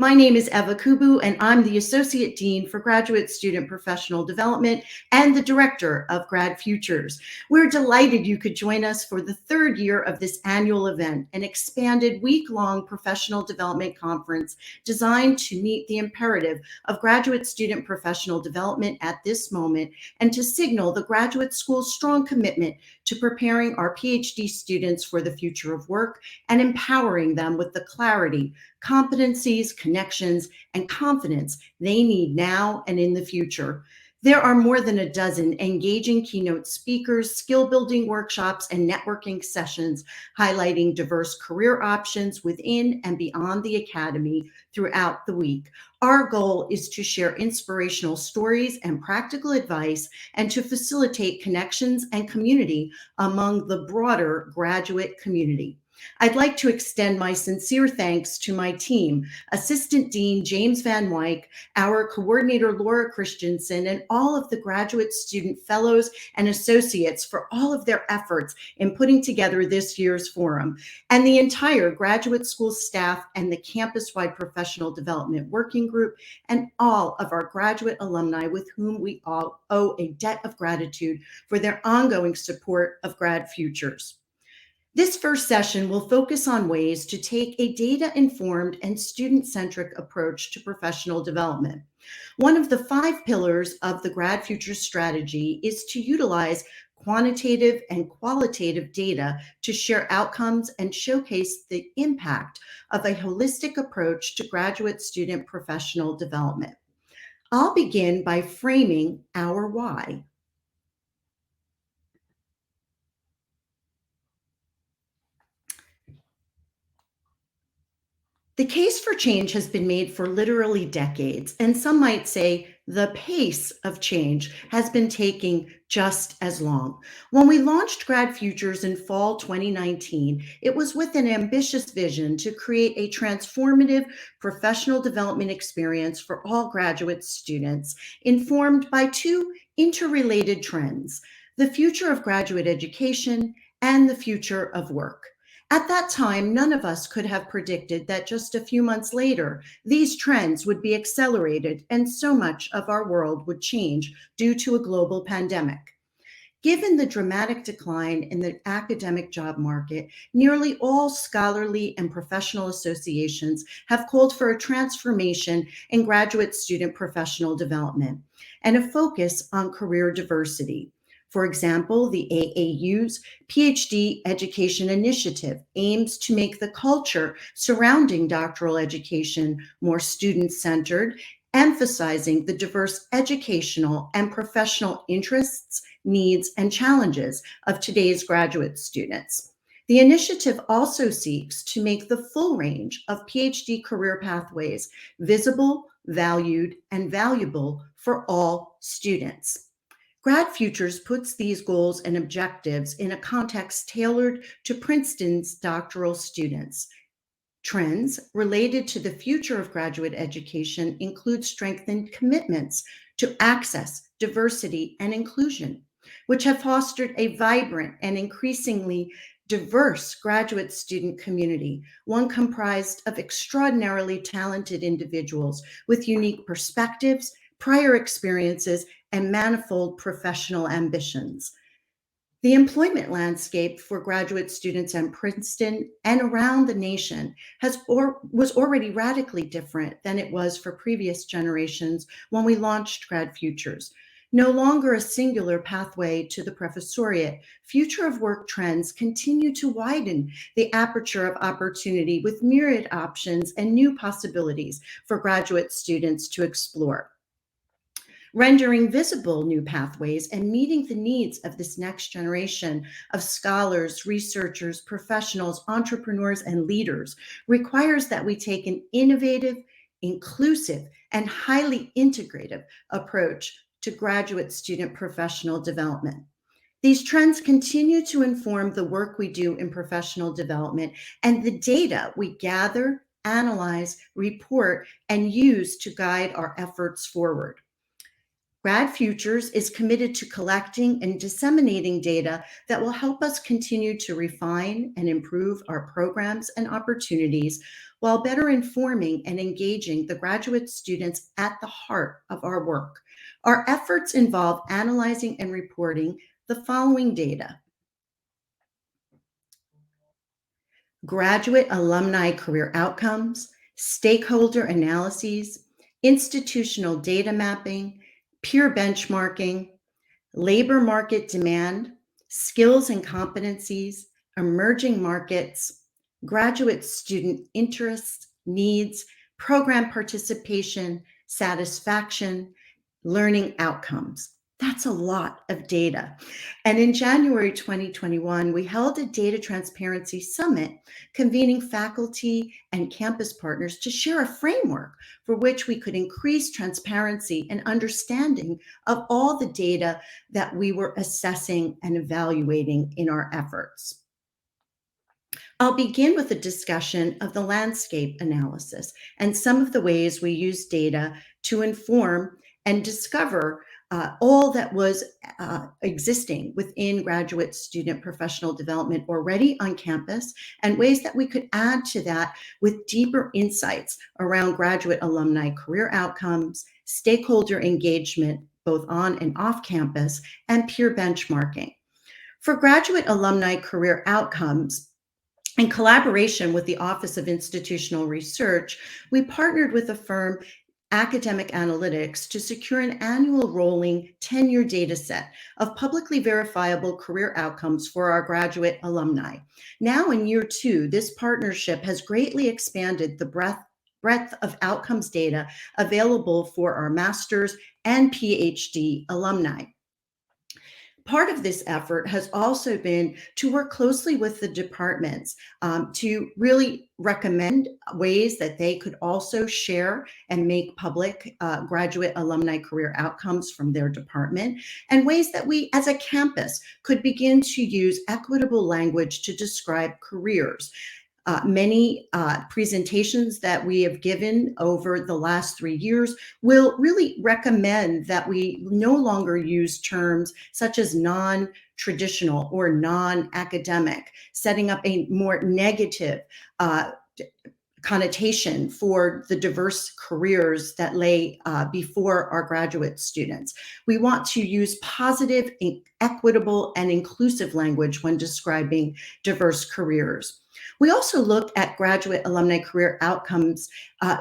My name is Eva Kubu, and I'm the Associate Dean for Graduate Student Professional Development and the Director of GradFUTURES. We're delighted you could join us for the third year of this annual event, an expanded week-long professional development conference designed to meet the imperative of graduate student professional development at this moment and to signal the graduate school's strong commitment to preparing our PhD students for the future of work and empowering them with the clarity, competencies, connections, and confidence they need now and in the future. There are more than a dozen engaging keynote speakers, skill-building workshops, and networking sessions highlighting diverse career options within and beyond the Academy throughout the week. Our goal is to share inspirational stories and practical advice and to facilitate connections and community among the broader graduate community. I'd like to extend my sincere thanks to my team, Assistant Dean James Van Wyk, our coordinator Laura Christensen, and all of the graduate student fellows and associates for all of their efforts in putting together this year's forum, and the entire graduate school staff and the campus-wide professional development working group, and all of our graduate alumni with whom we all owe a debt of gratitude for their ongoing support of GradFUTURES. This first session will focus on ways to take a data-informed and student-centric approach to professional development. One of the 5 pillars of the GradFUTURES strategy is to utilize quantitative and qualitative data to share outcomes and showcase the impact of a holistic approach to graduate student professional development. I'll begin by framing our why. The case for change has been made for literally decades, and some might say the pace of change has been taking just as long. When we launched GradFUTURES in fall 2019, it was with an ambitious vision to create a transformative professional development experience for all graduate students, informed by 2 interrelated trends: the future of graduate education and the future of work. At that time, none of us could have predicted that just a few months later, these trends would be accelerated and so much of our world would change due to a global pandemic. Given the dramatic decline in the academic job market, nearly all scholarly and professional associations have called for a transformation in graduate student professional development and a focus on career diversity. For example, the AAU's PhD Education Initiative aims to make the culture surrounding doctoral education more student-centered, emphasizing the diverse educational and professional interests, needs, and challenges of today's graduate students. The initiative also seeks to make the full range of PhD career pathways visible, valued, and valuable for all students. GradFUTURES puts these goals and objectives in a context tailored to Princeton's doctoral students. Trends related to the future of graduate education include strengthened commitments to access, diversity, and inclusion, which have fostered a vibrant and increasingly diverse graduate student community, one comprised of extraordinarily talented individuals with unique perspectives, prior experiences, and manifold professional ambitions. The employment landscape for graduate students at Princeton and around the nation was already radically different than it was for previous generations when we launched GradFUTURES. No longer a singular pathway to the professoriate, future of work trends continue to widen the aperture of opportunity with myriad options and new possibilities for graduate students to explore. Rendering visible new pathways and meeting the needs of this next generation of scholars, researchers, professionals, entrepreneurs, and leaders requires that we take an innovative, inclusive, and highly integrative approach to graduate student professional development. These trends continue to inform the work we do in professional development and the data we gather, analyze, report, and use to guide our efforts forward. GradFUTURES is committed to collecting and disseminating data that will help us continue to refine and improve our programs and opportunities while better informing and engaging the graduate students at the heart of our work. Our efforts involve analyzing and reporting the following data: graduate alumni career outcomes, stakeholder analyses, institutional data mapping, peer benchmarking, labor market demand, skills and competencies, emerging markets, graduate student interests, needs, program participation, satisfaction, learning outcomes. That's a lot of data. And in January 2021, we held a data transparency summit, convening faculty and campus partners to share a framework for which we could increase transparency and understanding of all the data that we were assessing and evaluating in our efforts. I'll begin with a discussion of the landscape analysis and some of the ways we use data to inform and discover all that was existing within graduate student professional development already on campus, and ways that we could add to that with deeper insights around graduate alumni career outcomes, stakeholder engagement, both on and off campus, and peer benchmarking. For graduate alumni career outcomes, in collaboration with the Office of Institutional Research, we partnered with the firm Academic Analytics to secure an annual rolling 10-year data set of publicly verifiable career outcomes for our graduate alumni. Now in year 2, this partnership has greatly expanded the breadth of outcomes data available for our master's and PhD alumni. Part of this effort has also been to work closely with the departments to really recommend ways that they could also share and make public graduate alumni career outcomes from their department, and ways that we as a campus could begin to use equitable language to describe careers. Many presentations that we have given over the last 3 years will really recommend that we no longer use terms such as non-traditional or non-academic, setting up a more negative connotation for the diverse careers that lay before our graduate students. We want to use positive, equitable, and inclusive language when describing diverse careers. We also look at graduate alumni career outcomes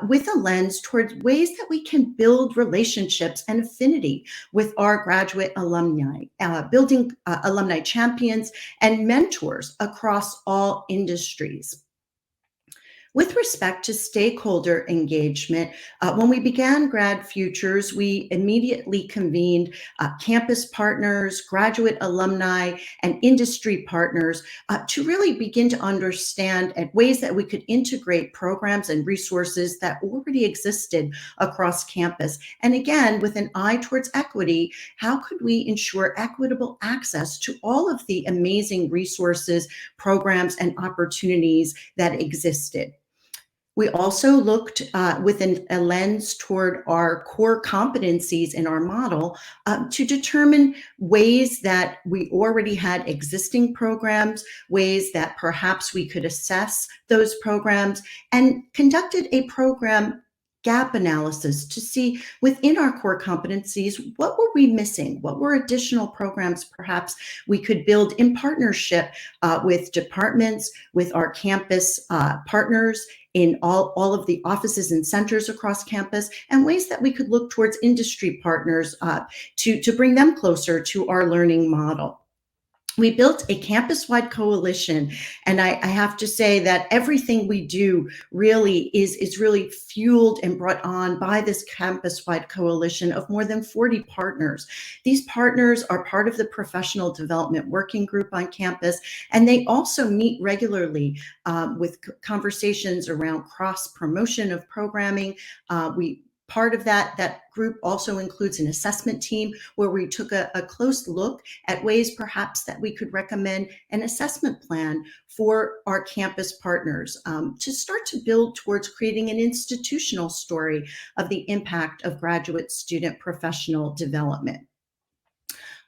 with a lens towards ways that we can build relationships and affinity with our graduate alumni, building alumni champions and mentors across all industries. With respect to stakeholder engagement, when we began GradFUTURES, we immediately convened campus partners, graduate alumni, and industry partners to really begin to understand ways that we could integrate programs and resources that already existed across campus. And again, with an eye towards equity, how could we ensure equitable access to all of the amazing resources, programs, and opportunities that existed? We also looked with a lens toward our core competencies in our model to determine ways that we already had existing programs, ways that perhaps we could assess those programs, and conducted a program gap analysis to see within our core competencies, what were we missing? What were additional programs perhaps we could build in partnership with departments, with our campus partners, in all of the offices and centers across campus, and ways that we could look towards industry partners to bring them closer to our learning model. We built a campus-wide coalition, and I have to say that everything we do really is really fueled and brought on by this campus-wide coalition of more than 40 partners. These partners are part of the professional development working group on campus, and they also meet regularly with conversations around cross-promotion of programming. We part of that group also includes an assessment team where we took a close look at ways perhaps that we could recommend an assessment plan for our campus partners to start to build towards creating an institutional story of the impact of graduate student professional development.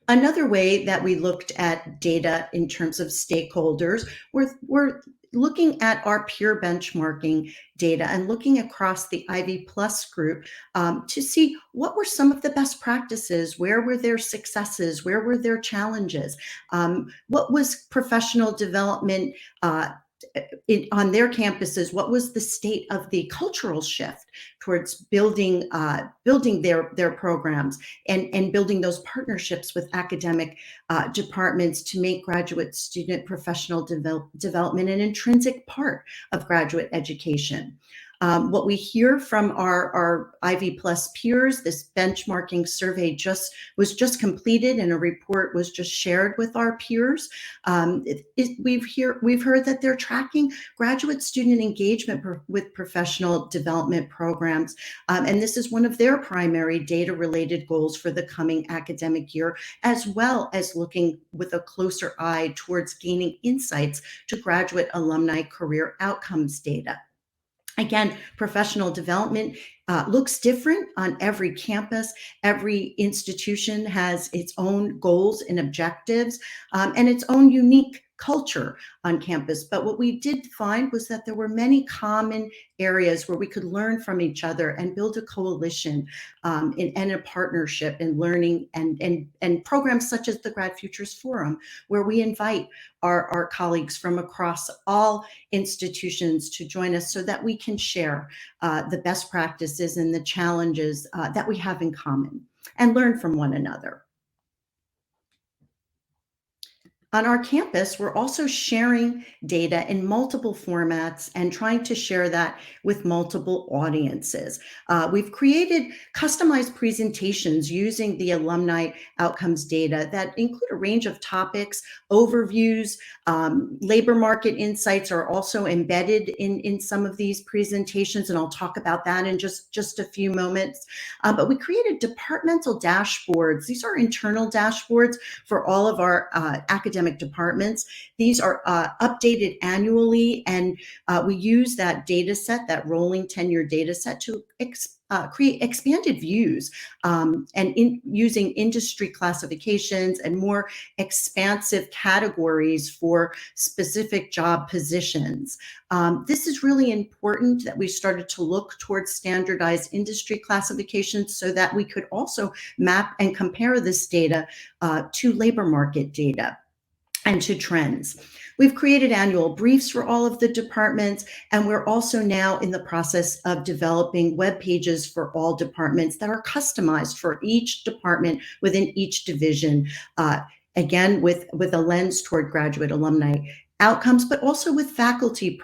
Another way that we looked at data in terms of stakeholders, we're looking at our peer benchmarking data and looking across the Ivy Plus group to see what were some of the best practices, where were their successes, where were their challenges, what was professional development on their campuses, what was the state of the cultural shift towards building their programs and building those partnerships with academic departments to make graduate student professional development an intrinsic part of graduate education. What we hear from our Ivy Plus peers, this benchmarking survey was just completed and a report was just shared with our peers. We've heard that they're tracking graduate student engagement with professional development programs. And this is one of their primary data-related goals for the coming academic year, as well as looking with a closer eye towards gaining insights to graduate alumni career outcomes data. Again, professional development looks different on every campus. Every institution has its own goals and objectives and its own unique culture on campus. But what we did find was that there were many common areas where we could learn from each other and build a coalition and a partnership in learning and programs such as the GradFUTURES Forum, where we invite our colleagues from across all institutions to join us so that we can share the best practices and the challenges that we have in common and learn from one another. On our campus, we're also sharing data in multiple formats and trying to share that with multiple audiences. We've created customized presentations using the alumni outcomes data that include a range of topics, overviews, labor market insights are also embedded in some of these presentations, and I'll talk about that in just a few moments. But we created departmental dashboards. These are internal dashboards for all of our academic departments. These are updated annually, and we use that data set, that rolling tenure data set, to create expanded views and using industry classifications and more expansive categories for specific job positions. This is really important that we started to look towards standardized industry classifications so that we could also map and compare this data to labor market data and to trends. We've created annual briefs for all of the departments, and we're also now in the process of developing web pages for all departments that are customized for each department within each division, again, with a lens toward graduate alumni outcomes, but also with faculty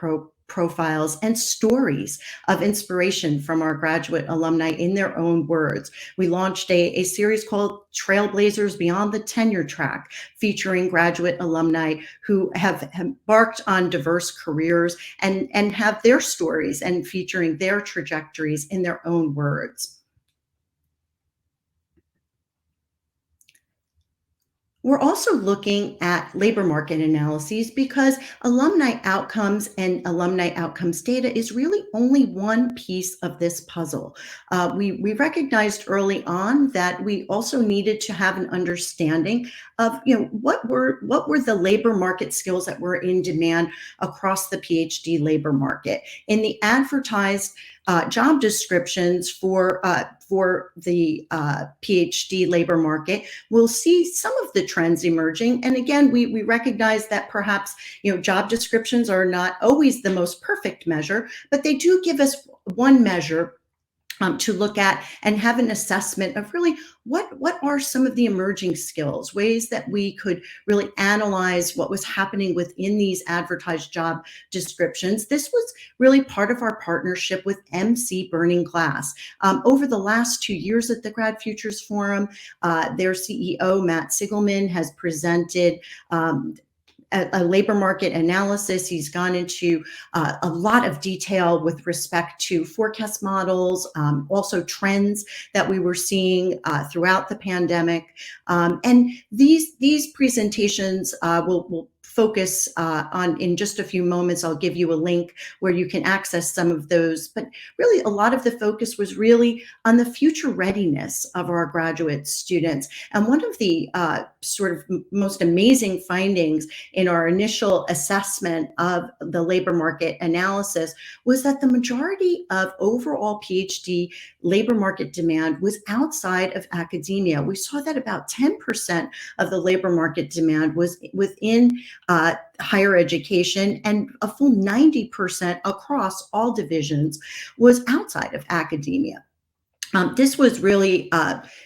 profiles and stories of inspiration from our graduate alumni in their own words. We launched a series called Trailblazers Beyond the Tenure Track, featuring graduate alumni who have embarked on diverse careers and have their stories and featuring their trajectories in their own words. We're also looking at labor market analyses because alumni outcomes and alumni outcomes data is really only one piece of this puzzle. We recognized early on that we also needed to have an understanding of, what were the labor market skills that were in demand across the PhD labor market. In the advertised job descriptions for the PhD labor market, we'll see some of the trends emerging. And again, we recognize that perhaps job descriptions are not always the most perfect measure, but they do give us one measure to look at and have an assessment of really what are some of the emerging skills, ways that we could really analyze what was happening within these advertised job descriptions. This was really part of our partnership with MC Burning Glass. Over the last 2 years at the GradFUTURES Forum, their CEO, Matt Sigelman, has presented a labor market analysis. He's gone into a lot of detail with respect to forecast models, also trends that we were seeing throughout the pandemic. And these presentations will focus on in just a few moments. I'll give you a link where you can access some of those. But really, a lot of the focus was really on the future readiness of our graduate students. And one of the sort of most amazing findings in our initial assessment of the labor market analysis was that the majority of overall PhD labor market demand was outside of academia. We saw that about 10% of the labor market demand was within higher education, and a full 90% across all divisions was outside of academia. This was really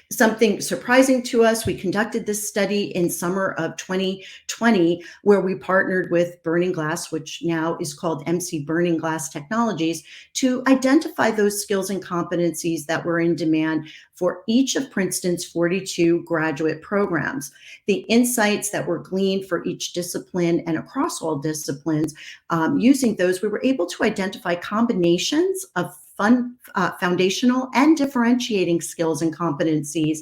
something surprising to us. We conducted this study in summer of 2020, where we partnered with Burning Glass, which now is called MC Burning Glass Technologies, to identify those skills and competencies that were in demand for each of Princeton's 42 graduate programs. The insights that were gleaned for each discipline and across all disciplines, using those, we were able to identify combinations of foundational and differentiating skills and competencies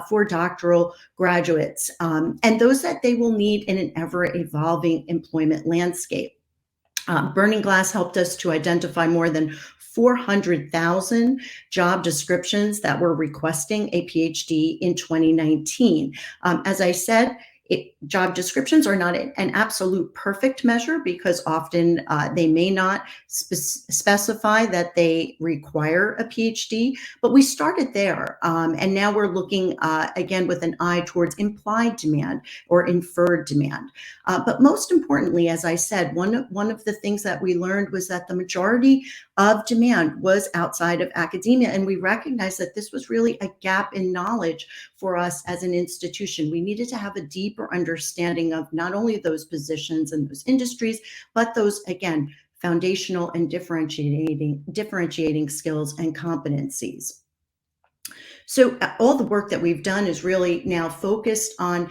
for doctoral graduates, and those that they will need in an ever-evolving employment landscape. Burning Glass helped us to identify more than 400,000 job descriptions that were requesting a PhD in 2019. As I said, job descriptions are not an absolute perfect measure, because often they may not specify that they require a PhD, but we started there. And now we're looking again with an eye towards implied demand or inferred demand. But most importantly, as I said, one of the things that we learned was that the majority of demand was outside of academia. And we recognized that this was really a gap in knowledge for us as an institution. We needed to have a deeper understanding of not only those positions and those industries, but those, again, foundational and differentiating skills and competencies. So all the work that we've done is really now focused on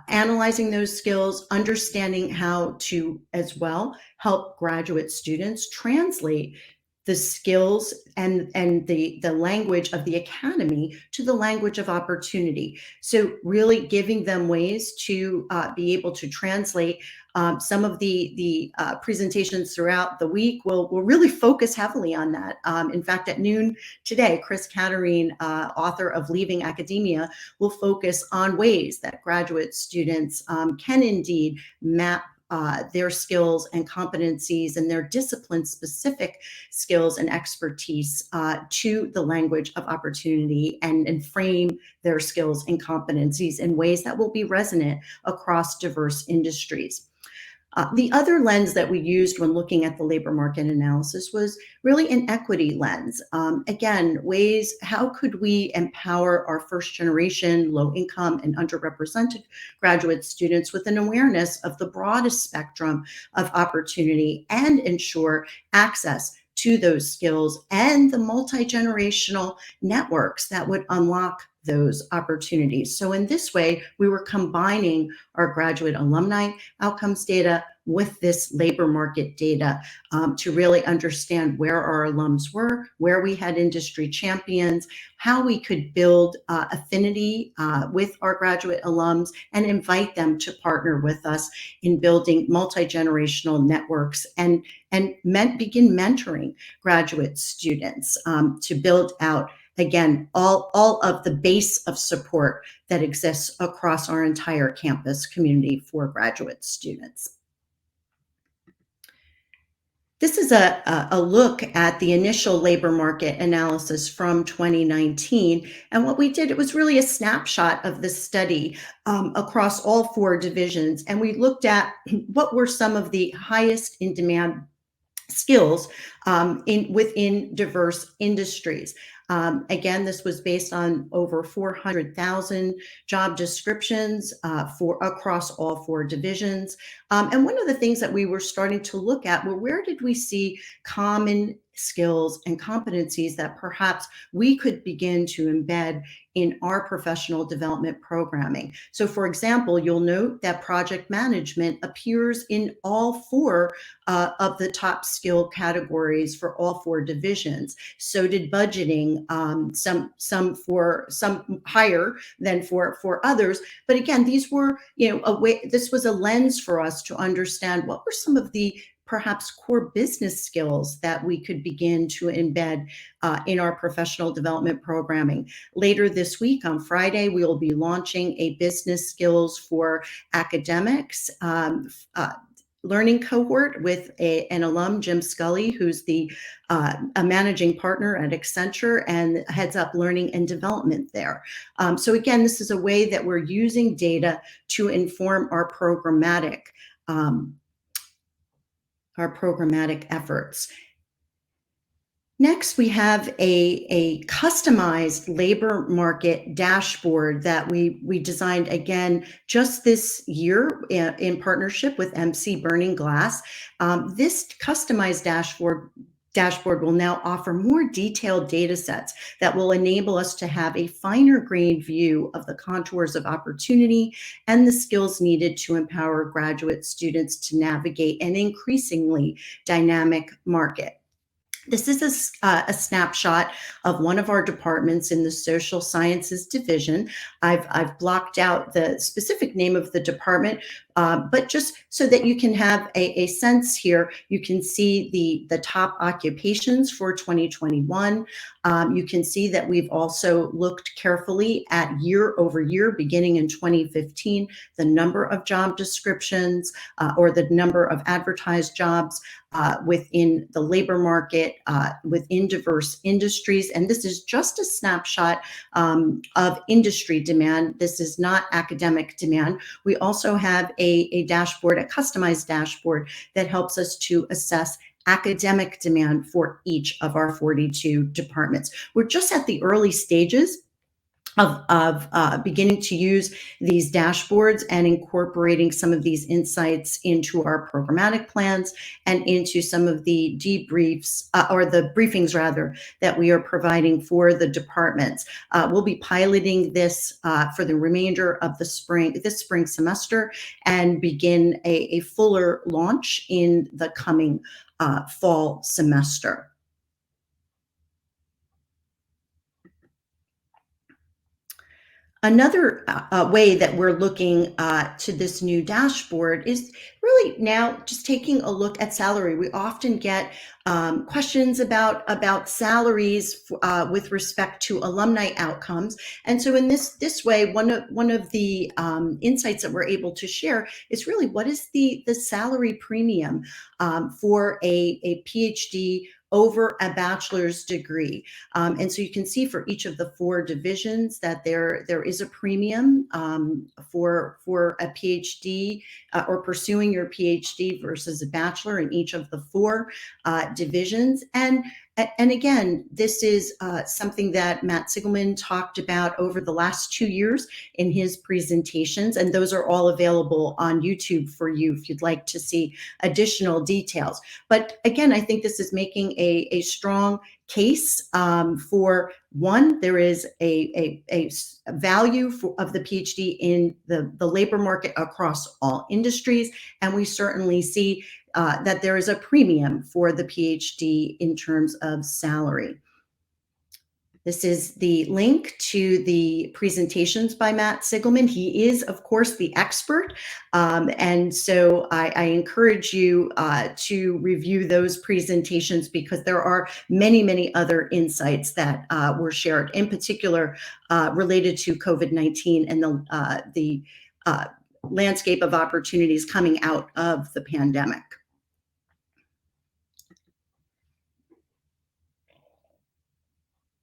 analyzing those skills, understanding how to, as well, help graduate students translate the skills and the language of the academy to the language of opportunity. So really giving them ways to be able to translate. Some of the presentations throughout the week will really focus heavily on that. In fact, at noon today, Chris Katerine, author of Leaving Academia, will focus on ways that graduate students can indeed map their skills and competencies and their discipline-specific skills and expertise to the language of opportunity, and frame their skills and competencies in ways that will be resonant across diverse industries. The other lens that we used when looking at the labor market analysis was really an equity lens. Again, ways, how could we empower our first generation, low income and underrepresented graduate students with an awareness of the broadest spectrum of opportunity and ensure access to those skills and the multi-generational networks that would unlock those opportunities. So in this way, we were combining our graduate alumni outcomes data with this labor market data to really understand where our alums were, where we had industry champions, how we could build affinity with our graduate alums and invite them to partner with us in building multi-generational networks and begin mentoring graduate students to build out, again, all of the base of support that exists across our entire campus community for graduate students. This is a look at the initial labor market analysis from 2019. And what we did, it was really a snapshot of the study across all 4 divisions. And we looked at what were some of the highest in demand skills within diverse industries. Again, this was based on over 400,000 job descriptions for across all 4 divisions. And one of the things that we were starting to look at were, where did we see common skills and competencies that perhaps we could begin to embed in our professional development programming. So for example, you'll note that project management appears in all 4 of the top skill categories for all 4 divisions. So did budgeting, some higher than for others. But again, these were, this was a lens for us to understand what were some of the perhaps core business skills that we could begin to embed in our professional development programming. Later this week, on Friday, we will be launching a business skills for academics learning cohort with an alum, Jim Scully, who's a managing partner at Accenture and heads up learning and development there. So again, this is a way that we're using data to inform our programmatic efforts. Next, we have a customized labor market dashboard that we designed, again, just this year in partnership with MC Burning Glass. This customized dashboard will now offer more detailed data sets that will enable us to have a finer grained view of the contours of opportunity and the skills needed to empower graduate students to navigate an increasingly dynamic market. This is a snapshot of one of our departments in the social sciences division. I've blocked out the specific name of the department, but just so that you can have a sense here, you can see the top occupations for 2021. You can see that we've also looked carefully at year over year, beginning in 2015, the number of job descriptions or the number of advertised jobs within the labor market, within diverse industries. And this is just a snapshot of industry demand. This is not academic demand. We also have a dashboard, a customized dashboard that helps us to assess academic demand for each of our 42 departments. We're just at the early stages of beginning to use these dashboards and incorporating some of these insights into our programmatic plans and into some of the debriefs or the briefings rather that we are providing for the departments. We'll be piloting this for the remainder of this spring semester, and begin a fuller launch in the coming fall semester. Another way that we're looking to this new dashboard is really now just taking a look at salary. We often get questions about salaries with respect to alumni outcomes, and so in this way, one of the insights that we're able to share is really what is the salary premium for a PhD over a bachelor's degree. And so you can see for each of the 4 divisions that there is a premium for a PhD or pursuing your PhD versus a bachelor in each of the 4 divisions. And again, this is something that Matt Sigelman talked about over the last 2 years in his presentations, and those are all available on YouTube for you if you'd like to see additional details. But again, I think this is making a strong case for one, there is a value of the PhD in the labor market across all industries, and we certainly see that there is a premium for the PhD in terms of salary. This is the link to the presentations by Matt Sigelman. He is, of course, the expert. And so I encourage you to review those presentations, because there are many, many other insights that were shared, in particular related to COVID-19 and the landscape of opportunities coming out of the pandemic.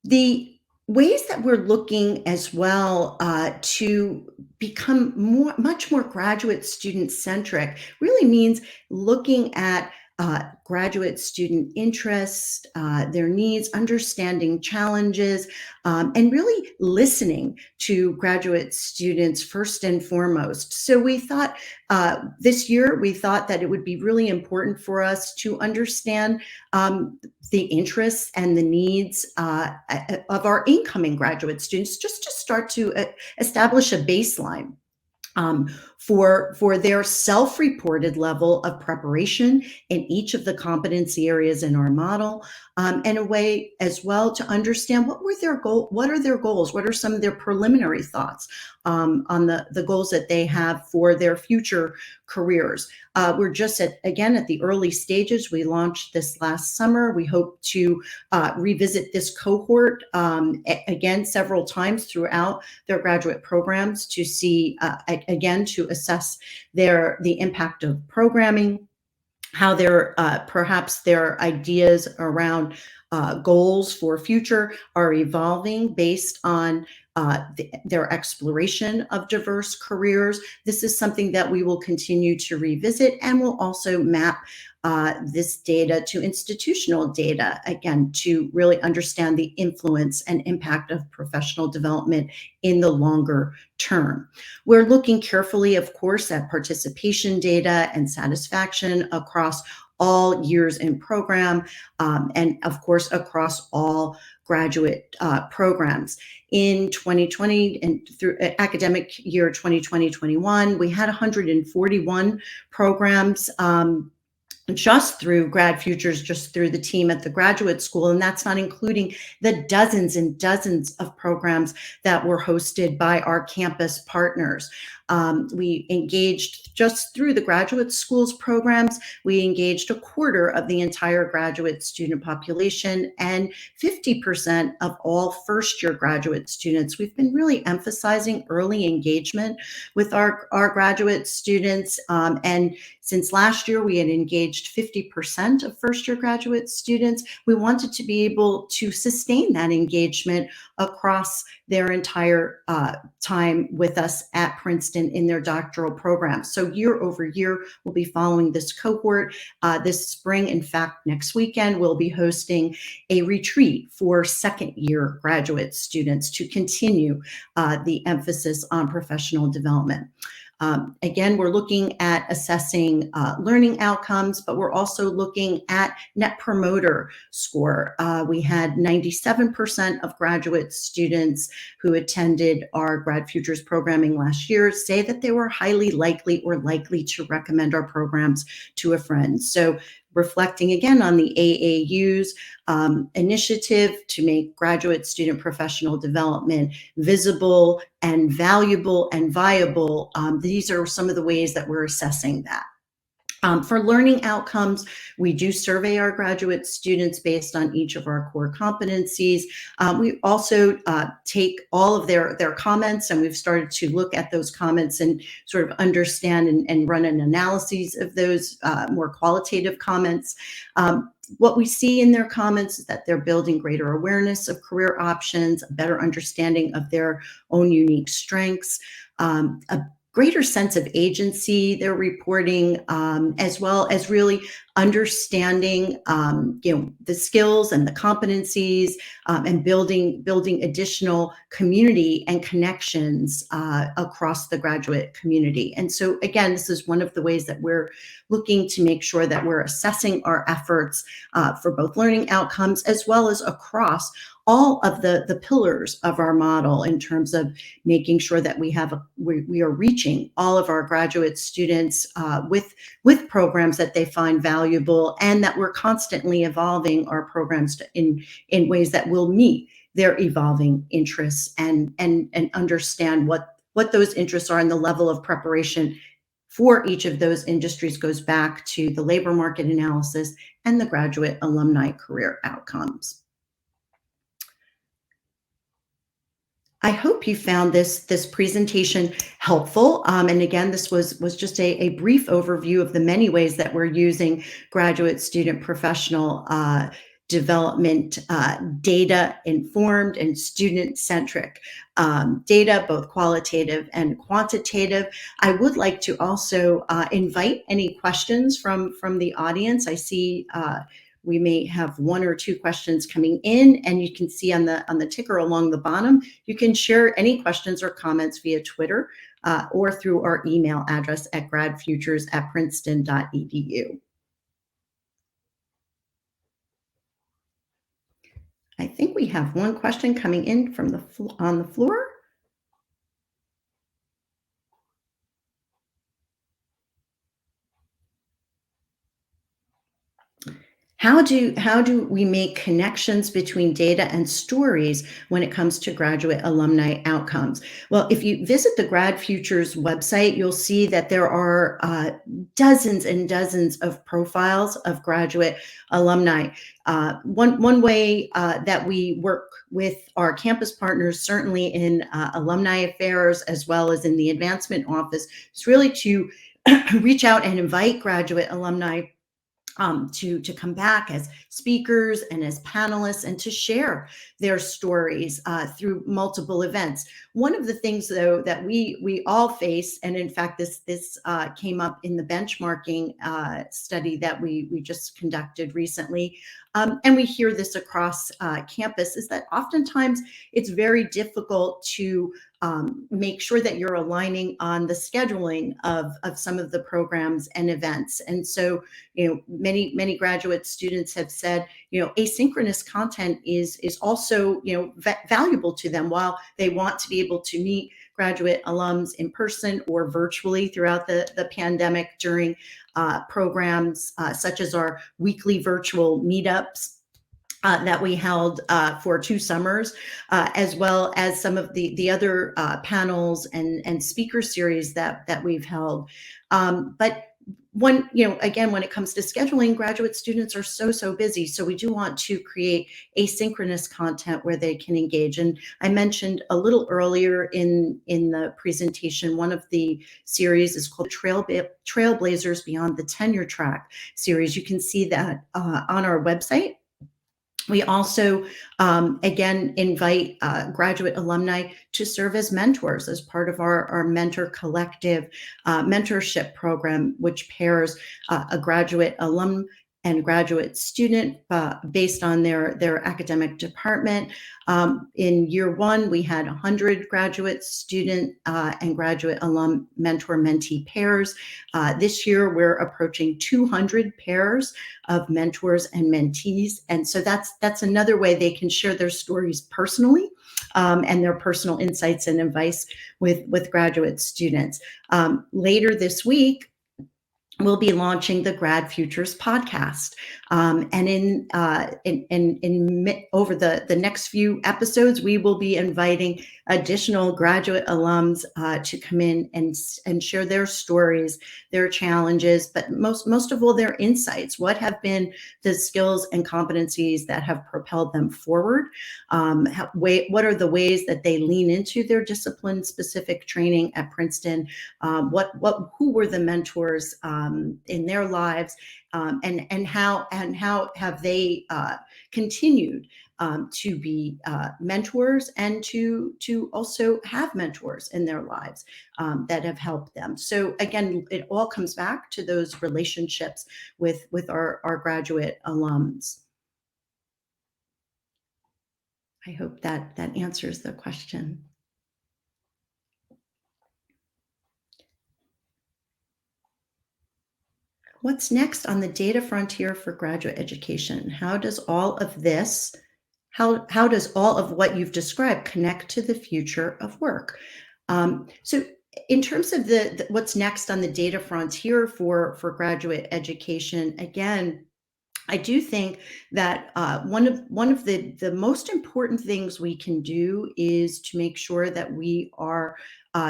The ways that we're looking as well to become much more graduate student centric really means looking at graduate student interests, their needs, understanding challenges, and really listening to graduate students first and foremost. So we thought this year, we thought that it would be really important for us to understand the interests and the needs of our incoming graduate students, just to start to establish a baseline um, for their self-reported level of preparation in each of the competency areas in our model, and a way as well to understand what are their goals, what are some of their preliminary thoughts on the goals that they have for their future careers. We're just again at the early stages. We launched this last summer. We hope to revisit this cohort again several times throughout their graduate programs to see, again, to assess the impact of programming, how perhaps their ideas around goals for future are evolving based on their exploration of diverse careers. This is something that we will continue to revisit, and we'll also map this data to institutional data, again, to really understand the influence and impact of professional development in the longer term. We're looking carefully, of course, at participation data and satisfaction across all years in program, and of course, across all graduate programs. In 2020 and through academic year 2020-21, we had 141 programs just through GradFUTURES, just through the team at the graduate school. And that's not including the dozens and dozens of programs that were hosted by our campus partners. We engaged just through the graduate schools programs, we engaged a quarter of the entire graduate student population and 50% of all first-year graduate students. We've been really emphasizing early engagement with our graduate students, and since last year, we had engaged 50% of first-year graduate students. We wanted to be able to sustain that engagement across their entire time with us at Princeton in their doctoral program. So year over year, we'll be following this cohort. This spring, in fact, next weekend, we'll be hosting a retreat for second-year graduate students to continue the emphasis on professional development. Again, we're looking at assessing learning outcomes, but we're also looking at Net Promoter Score. We had 97% of graduate students who attended our GradFUTURES programming last year say that they were highly likely or likely to recommend our programs to a friend. So reflecting again on the AAU's initiative to make graduate student professional development visible and valuable and viable. These are some of the ways that we're assessing that. For learning outcomes, we do survey our graduate students based on each of our core competencies. We also take all of their comments, and we've started to look at those comments and sort of understand and run an analysis of those more qualitative comments. What we see in their comments is that they're building greater awareness of career options, a better understanding of their own unique strengths, a greater sense of agency they're reporting, as well as really understanding the skills and the competencies, and building additional community and connections across the graduate community. And so again, this is one of the ways that we're looking to make sure that we're assessing our efforts for both learning outcomes as well as across all of the pillars of our model in terms of making sure that we are reaching all of our graduate students with programs that they find valuable, and that we're constantly evolving our programs in ways that will meet their evolving interests and understand what those interests are, and the level of preparation for each of those industries goes back to the labor market analysis and the graduate alumni career outcomes. I hope you found this presentation helpful. And again, this was just a brief overview of the many ways that we're using graduate student professional development, data informed and student centric, data, both qualitative and quantitative. I would like to also invite any questions from the audience. I see we may have one or two questions coming in, and you can see on the ticker along the bottom, you can share any questions or comments via Twitter or through our email address at gradfutures@princeton.edu. I think we have one question coming in from on the floor. How do we make connections between data and stories when it comes to graduate alumni outcomes? Well, if you visit the Grad Futures website, you'll see that there are dozens and dozens of profiles of graduate alumni. One way that we work with our campus partners, certainly in alumni affairs as well as in the advancement office, is really to reach out and invite graduate alumni to come back as speakers and as panelists and to share their stories through multiple events. One of the things, though, that we all face, and in fact, this came up in the benchmarking study that we just conducted recently, and we hear this across campus, is that oftentimes it's very difficult to make sure that you're aligning on the scheduling of some of the programs and events. And so, many graduate students have said, asynchronous content is also, valuable to them. While they want to be able to meet graduate alums in person or virtually throughout the pandemic during programs such as our weekly virtual meetups that we held for 2 summers, as well as some of the other panels and speaker series that we've held. But again, when it comes to scheduling, graduate students are so busy. So we do want to create asynchronous content where they can engage. And I mentioned a little earlier in the presentation, one of the series is called Trailblazers Beyond the Tenure Track series. You can see that on our website. We also, again, invite graduate alumni to serve as mentors as part of our Mentor Collective mentorship program, which pairs a graduate alum and graduate student based on their academic department. In year one, we had 100 graduate student and graduate alum mentor-mentee pairs. This year, we're approaching 200 pairs of mentors and mentees. And so that's another way they can share their stories personally and their personal insights and advice with graduate students. Later this week, we'll be launching the Grad Futures podcast. And over the next few episodes, we will be inviting additional graduate alums to come in and share their stories, their challenges, but most of all, their insights. What have been the skills and competencies that have propelled them forward? What are the ways that they lean into their discipline-specific training at Princeton? Who were the mentors in their lives, and how have they continued to be mentors and to also have mentors in their lives that have helped them. So again, it all comes back to those relationships with our graduate alums. I hope that answers the question. What's next on the data frontier for graduate education? How does all of this, how does all of what you've described connect to the future of work? So in terms of what's next on the data frontier for graduate education, again, I do think that one of the most important things we can do is to make sure that we are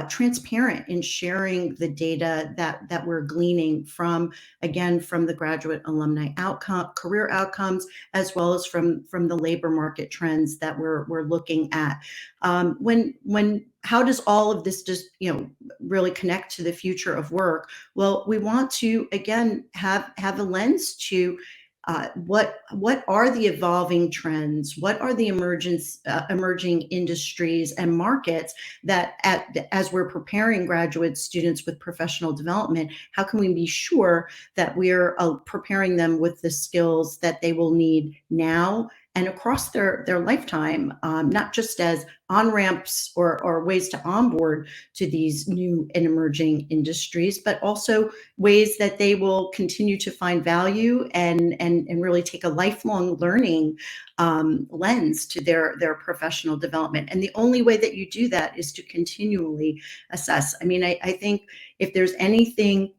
transparent in sharing the data that we're gleaning from the graduate alumni career outcomes, as well as from the labor market trends that we're looking at. How does all of this just really connect to the future of work? Well, we want to again have a lens to what are the evolving trends? What are the emerging industries and markets that as we're preparing graduate students with professional development, how can we be sure that we're preparing them with the skills that they will need now and across their lifetime, not just as on-ramps or ways to onboard to these new and emerging industries, but also ways that they will continue to find value and really take a lifelong learning lens to their professional development. And the only way that you do that is to continually assess. I mean, I think if there's anything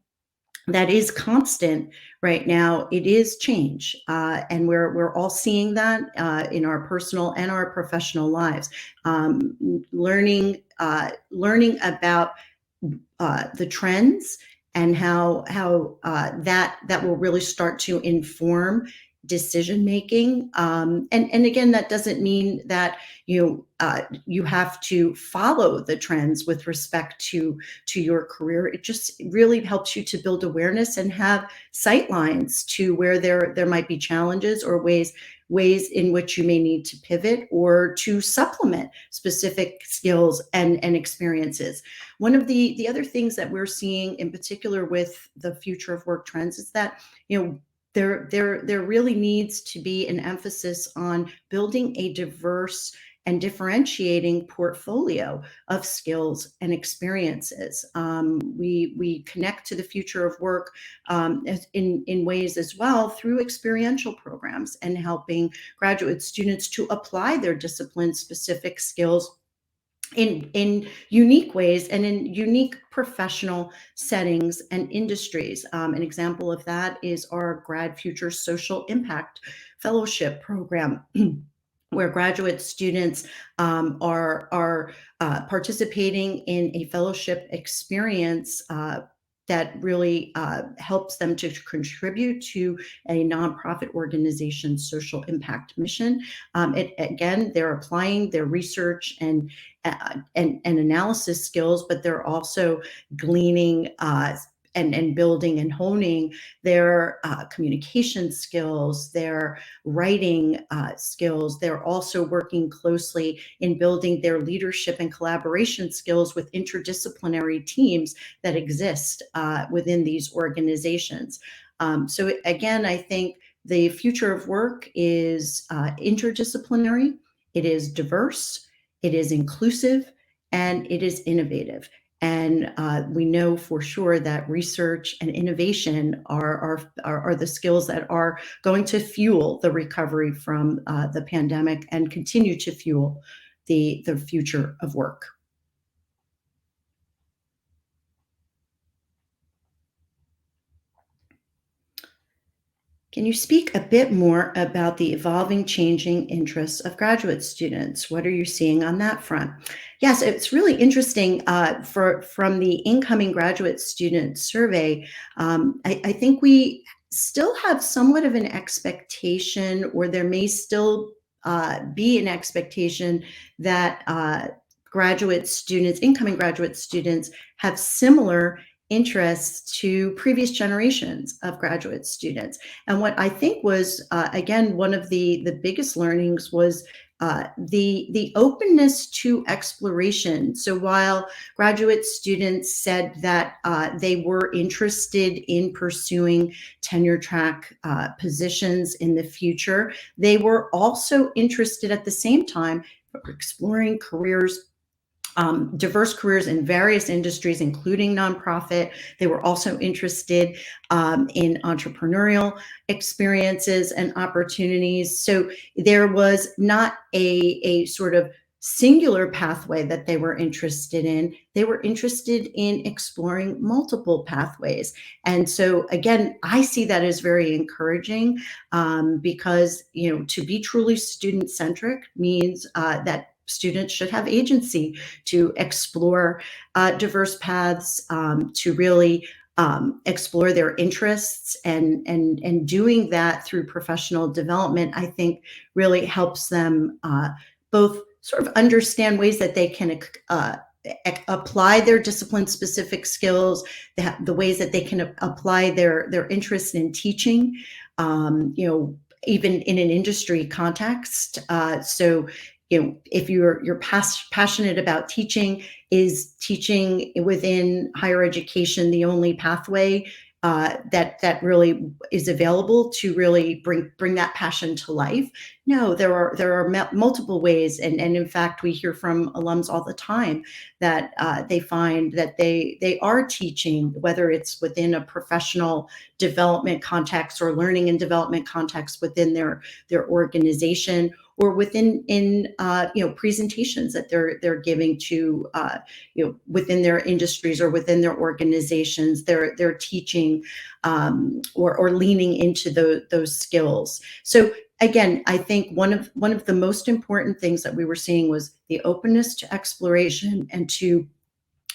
that is constant right now, it is change, and we're all seeing that in our personal and our professional lives. Learning about the trends and how that will really start to inform decision making. And again, that doesn't mean that you have to follow the trends with respect to your career. It just really helps you to build awareness and have sight lines to where there might be challenges or ways in which you may need to pivot or to supplement specific skills and experiences. One of the other things that we're seeing in particular with the future of work trends is that, there really needs to be an emphasis on building a diverse and differentiating portfolio of skills and experiences. We connect to the future of work in ways as well through experiential programs and helping graduate students to apply their discipline-specific skills in unique ways and in unique professional settings and industries. An example of that is our GradFUTURES Social Impact Fellowship Program, where graduate students are participating in a fellowship experience that really helps them to contribute to a nonprofit organization's social impact mission. Again, they're applying their research and analysis skills, but they're also gleaning and building and honing their communication skills, their writing skills. They're also working closely in building their leadership and collaboration skills with interdisciplinary teams that exist within these organizations. So again, I think the future of work is interdisciplinary, it is diverse, it is inclusive, and it is innovative. And we know for sure that research and innovation are the skills that are going to fuel the recovery from the pandemic and continue to fuel the future of work. Can you speak a bit more about the evolving, changing interests of graduate students? What are you seeing on that front? Yes, it's really interesting from the incoming graduate student survey. I think we still have somewhat of an expectation, or there may still be an expectation that incoming graduate students have similar interests to previous generations of graduate students. And what I think was, again, one of the biggest learnings was the openness to exploration. So while graduate students said that they were interested in pursuing tenure track positions in the future, they were also interested at the same time exploring diverse careers in various industries, including nonprofit. They were also interested in entrepreneurial experiences and opportunities. So there was not a sort of singular pathway that they were interested in. They were interested in exploring multiple pathways. And so again, I see that as very encouraging because, to be truly student-centric means that students should have agency to explore diverse paths, to really explore their interests, and doing that through professional development, I think really helps them both sort of understand ways that they can apply their discipline-specific skills, the ways that they can apply their interests in teaching, even in an industry context. So, if you're passionate about teaching, is teaching within higher education the only pathway that really is available to really bring that passion to life? No, there are multiple ways, and in fact, we hear from alums all the time that they find that they are teaching, whether it's within a professional development context or learning and development context within their organization, or within presentations that they're giving to within their industries or within their organizations. They're teaching or leaning into those skills. So again, I think one of the most important things that we were seeing was the openness to exploration and to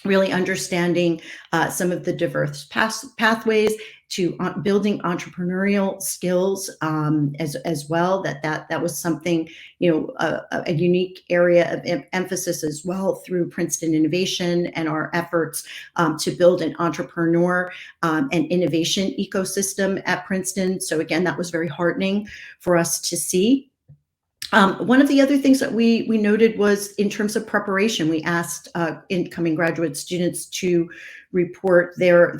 really understanding some of the diverse pathways to building entrepreneurial skills as well. That was something, a unique area of emphasis as well through Princeton Innovation and our efforts to build an entrepreneur and innovation ecosystem at Princeton. So again, that was very heartening for us to see. One of the other things that we noted was in terms of preparation. We asked incoming graduate students to report their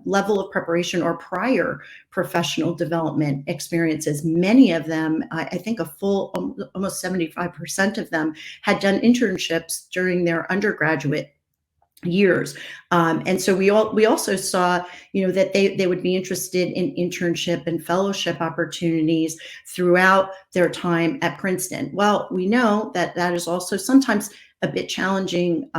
level of preparation or prior professional development experiences. Many of them, I think a full almost 75% of them, had done internships during their undergraduate years. And so we also saw, that they would be interested in internship and fellowship opportunities throughout their time at Princeton. Well, we know that that is also sometimes a bit challenging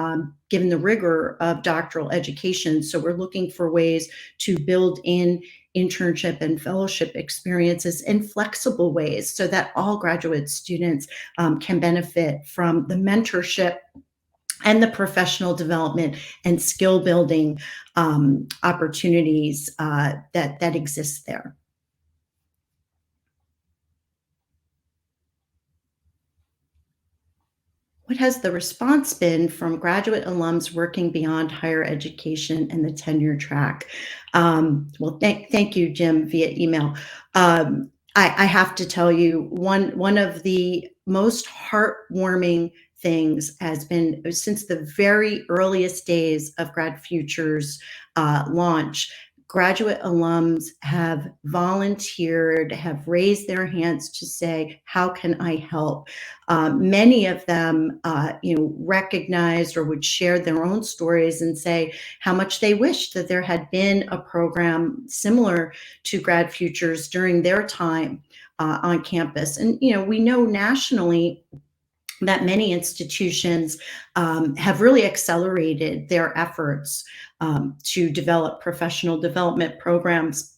given the rigor of doctoral education. So we're looking for ways to build in internship and fellowship experiences in flexible ways so that all graduate students can benefit from the mentorship and the professional development and skill building opportunities that exist there. What has the response been from graduate alums working beyond higher education and the tenure track? Well, thank you, Jim, via email. I have to tell you, one of the most heartwarming things has been since the very earliest days of GradFUTURES launch. Graduate alums have volunteered, have raised their hands to say, how can I help? Many of them, recognized or would share their own stories and say how much they wished that there had been a program similar to GradFUTURES during their time on campus. And, we know nationally that many institutions have really accelerated their efforts to develop professional development programs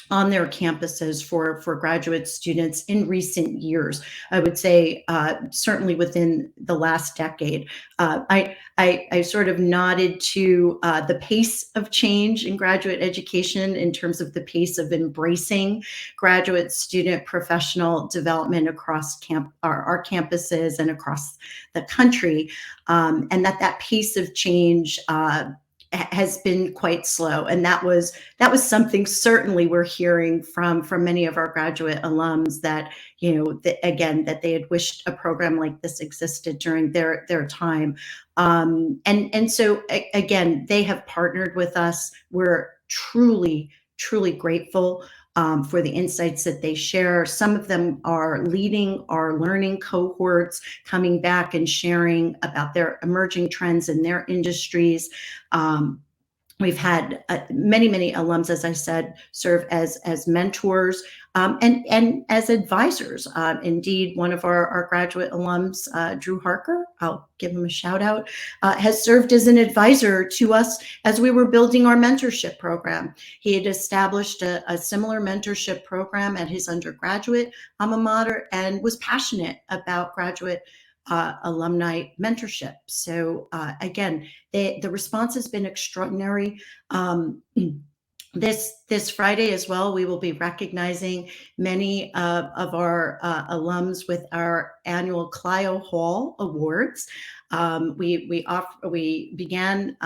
on their campuses for graduate students in recent years. I would say certainly within the last decade. I sort of nodded to the pace of change in graduate education in terms of the pace of embracing graduate student professional development across our campuses and across the country, and that pace of change has been quite slow, and that was something certainly we're hearing from many of our graduate alums that that they had wished a program like this existed during their time, and so again they have partnered with us. We're truly grateful for the insights that they share. Some of them are leading our learning cohorts, coming back and sharing about their emerging trends in their industries. We've had many alums, as I said, serve as mentors and as advisors. Indeed, one of our graduate alums, Drew Harker, I'll give him a shout out, has served as an advisor to us as we were building our mentorship program. He had established a similar mentorship program at his undergraduate alma mater and was passionate about graduate alumni mentorship. So again, the response has been extraordinary. This Friday as well, we will be recognizing many of our alums with our annual Clio Hall Awards. We began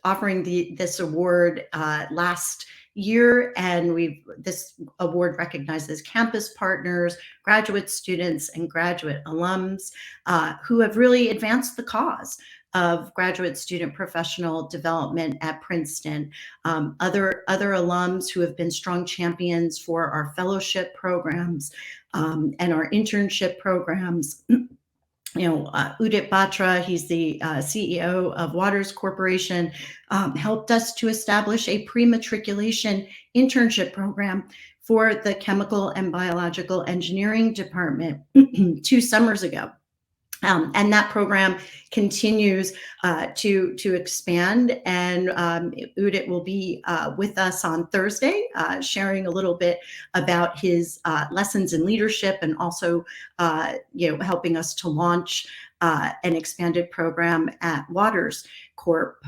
offering this award last year, and this award recognizes campus partners, graduate students, and graduate alums who have really advanced the cause of graduate student professional development at Princeton. Other alums who have been strong champions for our fellowship programs and our internship programs. Udit Batra, he's the CEO of Waters Corporation, helped us to establish a pre-matriculation internship program for the Chemical and Biological Engineering Department 2 summers ago. And that program continues to expand. And Udit will be with us on Thursday, sharing a little bit about his lessons in leadership, and also helping us to launch an expanded program at Waters Corp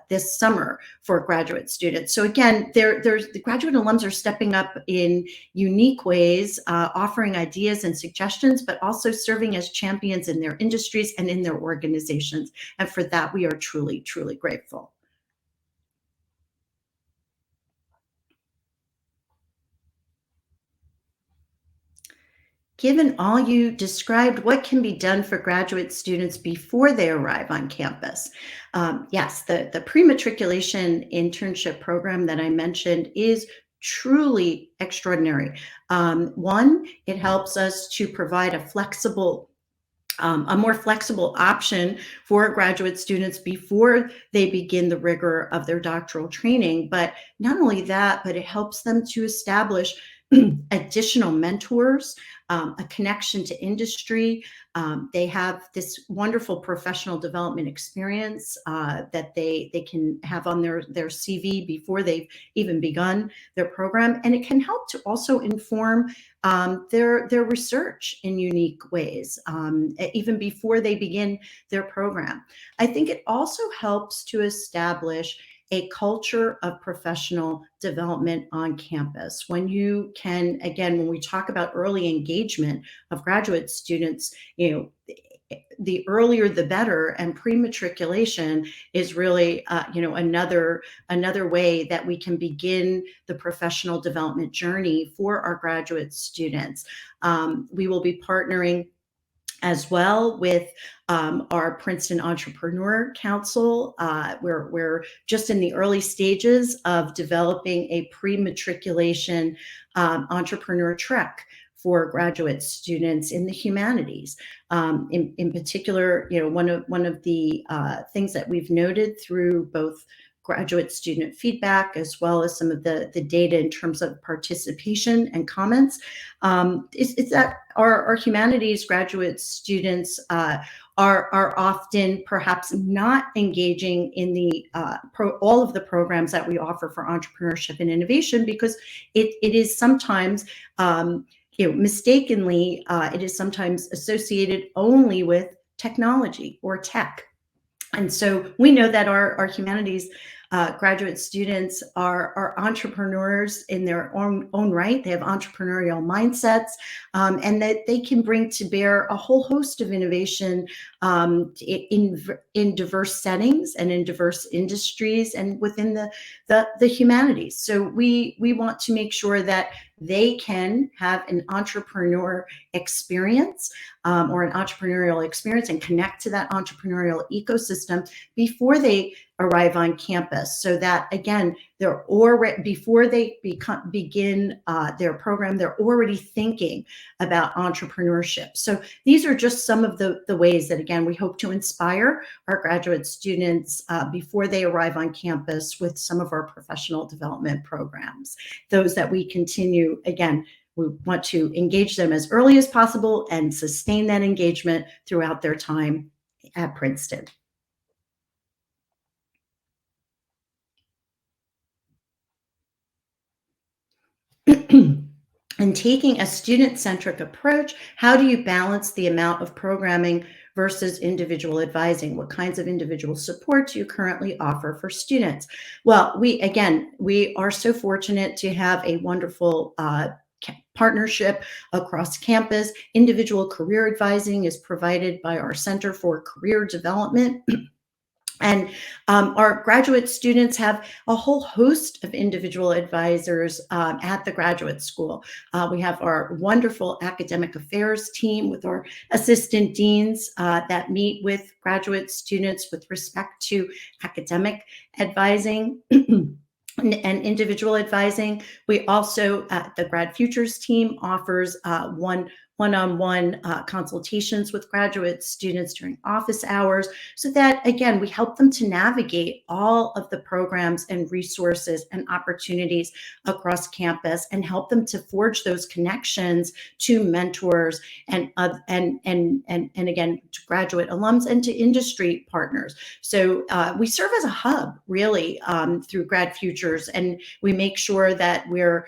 this summer for graduate students. So again, the graduate alums are stepping up in unique ways, offering ideas and suggestions, but also serving as champions in their industries and in their organizations. And for that, we are truly, truly grateful. Given all you described, what can be done for graduate students before they arrive on campus? Yes, the pre-matriculation internship program that I mentioned is truly extraordinary. One, it helps us to provide a more flexible option for graduate students before they begin the rigor of their doctoral training. But not only that, but it helps them to establish additional mentors, a connection to industry. They have this wonderful professional development experience that they can have on their CV before they've even begun their program. And it can help to also inform their research in unique ways, even before they begin their program. I think it also helps to establish a culture of professional development on campus. When you can, again, when we talk about early engagement of graduate students, the earlier the better, and pre-matriculation is really another way that we can begin the professional development journey for our graduate students. We will be partnering as well with our Princeton Entrepreneur Council. We're just in the early stages of developing a pre-matriculation entrepreneur trek for graduate students in the humanities. In particular, one of the things that we've noted through both graduate student feedback as well as some of the data in terms of participation and comments is that our humanities graduate students are often perhaps not engaging in the all of the programs that we offer for entrepreneurship and innovation, because it is sometimes mistakenly it is sometimes associated only with technology or tech. And so we know that our humanities graduate students are entrepreneurs in their own right. They have entrepreneurial mindsets, and that they can bring to bear a whole host of innovation in diverse settings and in diverse industries and within the humanities. So we want to make sure that they can have an entrepreneur experience or an entrepreneurial experience and connect to that entrepreneurial ecosystem before they arrive on campus, so that again, they're already, before they begin their program, they're already thinking about entrepreneurship. So these are just some of the ways that, again, we hope to inspire our graduate students before they arrive on campus with some of our professional development programs. Those that we continue, again, we want to engage them as early as possible and sustain that engagement throughout their time at Princeton. And taking a student-centric approach, how do you balance the amount of programming versus individual advising? What kinds of individual support do you currently offer for students? Well, we are so fortunate to have a wonderful partnership across campus. Individual career advising is provided by our Center for Career Development. And our graduate students have a whole host of individual advisors at the graduate school. We have our wonderful academic affairs team with our assistant deans that meet with graduate students with respect to academic advising. And individual advising. We also, the Grad Futures team offers one-on-one consultations with graduate students during office hours, so that, again, we help them to navigate all of the programs and resources and opportunities across campus, and help them to forge those connections to mentors and again, to graduate alums and to industry partners. So we serve as a hub, really, through Grad Futures, and we make sure that we're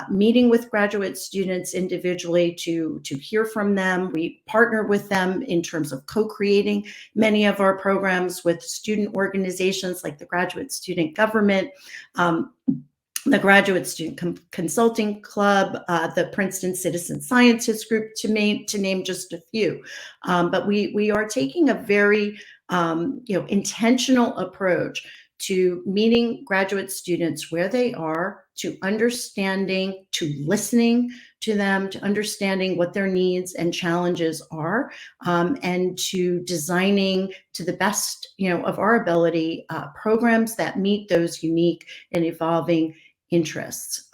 meeting with graduate students individually to hear from them. We partner with them in terms of co-creating many of our programs with student organizations like the Graduate Student Government, the Graduate Student Consulting Club, the Princeton Citizen Scientist Group, to name just a few. But we are taking a very intentional approach to meeting graduate students where they are, to understanding, to listening to them, to understanding what their needs and challenges are, and to designing to the best of our ability programs that meet those unique and evolving interests.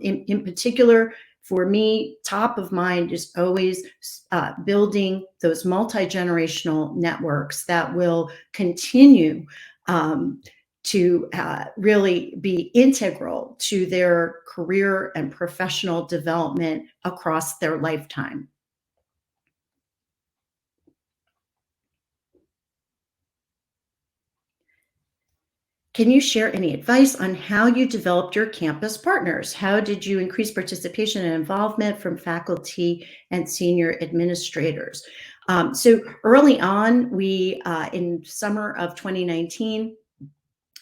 In particular, for me, top of mind is always building those multi-generational networks that will continue to really be integral to their career and professional development across their lifetime. Can you share any advice on how you developed your campus partners? How did you increase participation and involvement from faculty and senior administrators? So early on, in summer of 2019,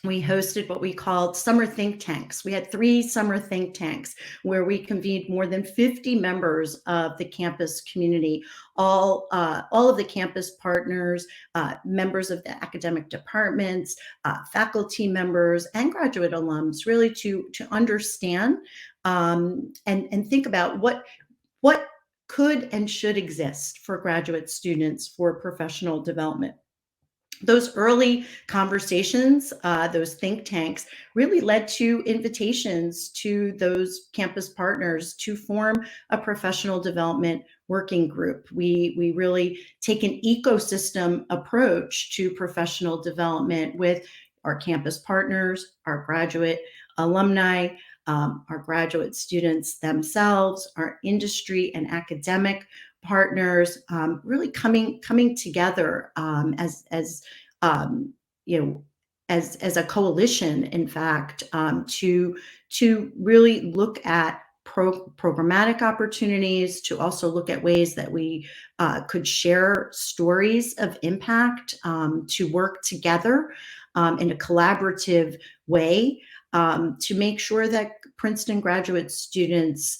we hosted what we called summer think tanks. We had 3 summer think tanks where we convened more than 50 members of the campus community, all of the campus partners, members of the academic departments, faculty members, and graduate alums, really to understand and think about what could and should exist for graduate students for professional development. Those early conversations, those think tanks, really led to invitations to those campus partners to form a professional development working group. We really take an ecosystem approach to professional development with our campus partners, our graduate alumni, our graduate students themselves, our industry and academic partners, really coming together um, you know as a coalition, in fact, to really look at programmatic opportunities, to also look at ways that we could share stories of impact, to work together in a collaborative way, to make sure that Princeton graduate students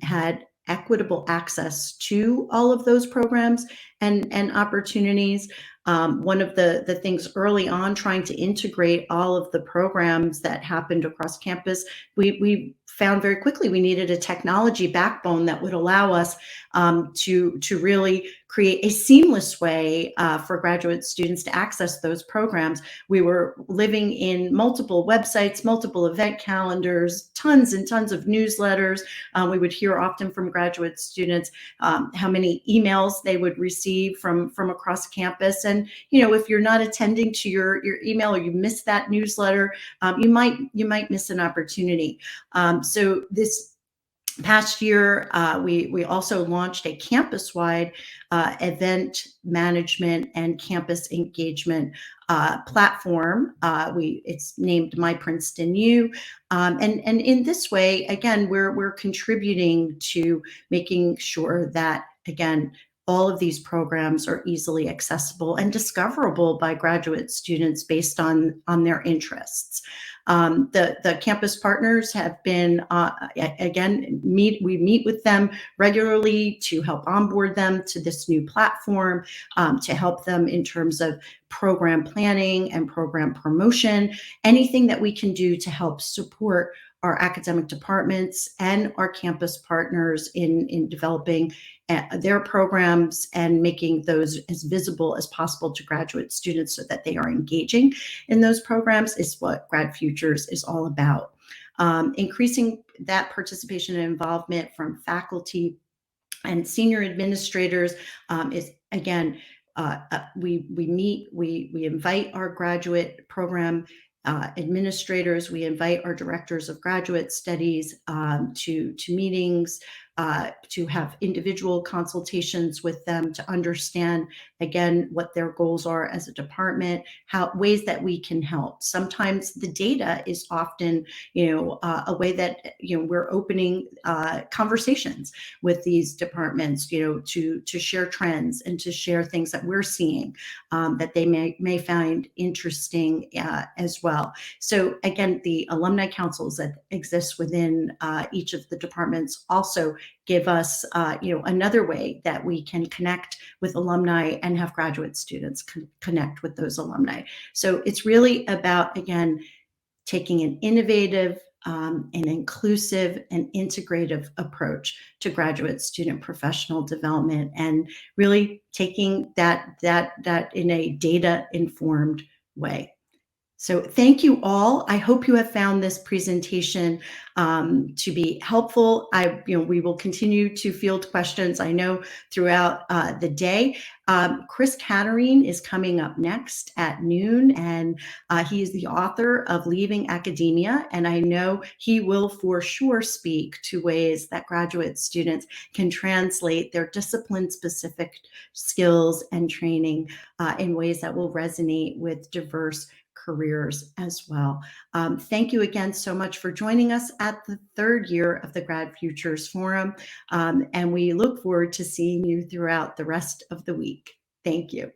had equitable access to all of those programs and opportunities. One of the things early on, trying to integrate all of the programs that happened across campus, we found very quickly we needed a technology backbone that would allow us to really create a seamless way for graduate students to access those programs. We were living in multiple websites, multiple event calendars, tons and tons of newsletters. We would hear often from graduate students how many emails they would receive from across campus. And if you're not attending to your email, or you miss that newsletter, you might miss an opportunity. So this past year, we also launched a campus-wide event management and campus engagement platform. It's named My Princeton U, and in this way, again, we're contributing to making sure that, again, all of these programs are easily accessible and discoverable by graduate students based on their interests. The campus partners have been, again, we meet with them regularly to help onboard them to this new platform, to help them in terms of program planning and program promotion, anything that we can do to help support our academic departments and our campus partners in developing their programs and making those as visible as possible to graduate students so that they are engaging in those programs is what Grad Futures is all about. Increasing that participation and involvement from faculty and senior administrators is, again, we invite our graduate program administrators, we invite our directors of graduate studies to meetings, to have individual consultations with them to understand, again, what their goals are as a department, ways that we can help. Sometimes the data is often, a way that, we're opening conversations with these departments, to share trends and to share things that we're seeing that they may find interesting as well. So again, the alumni councils that exist within each of the departments also give us, another way that we can connect with alumni and have graduate students connect with those alumni. So it's really about, again, taking an innovative, an inclusive and integrative approach to graduate student professional development, and really taking that in a data-informed way. So thank you all. I hope you have found this presentation to be helpful. We will continue to field questions, I know, throughout the day. Chris Catterine is coming up next at noon, and he is the author of Leaving Academia, and I know he will for sure speak to ways that graduate students can translate their discipline-specific skills and training in ways that will resonate with diverse careers as well. Thank you again so much for joining us at the third year of the Grad Futures Forum, and we look forward to seeing you throughout the rest of the week. Thank you.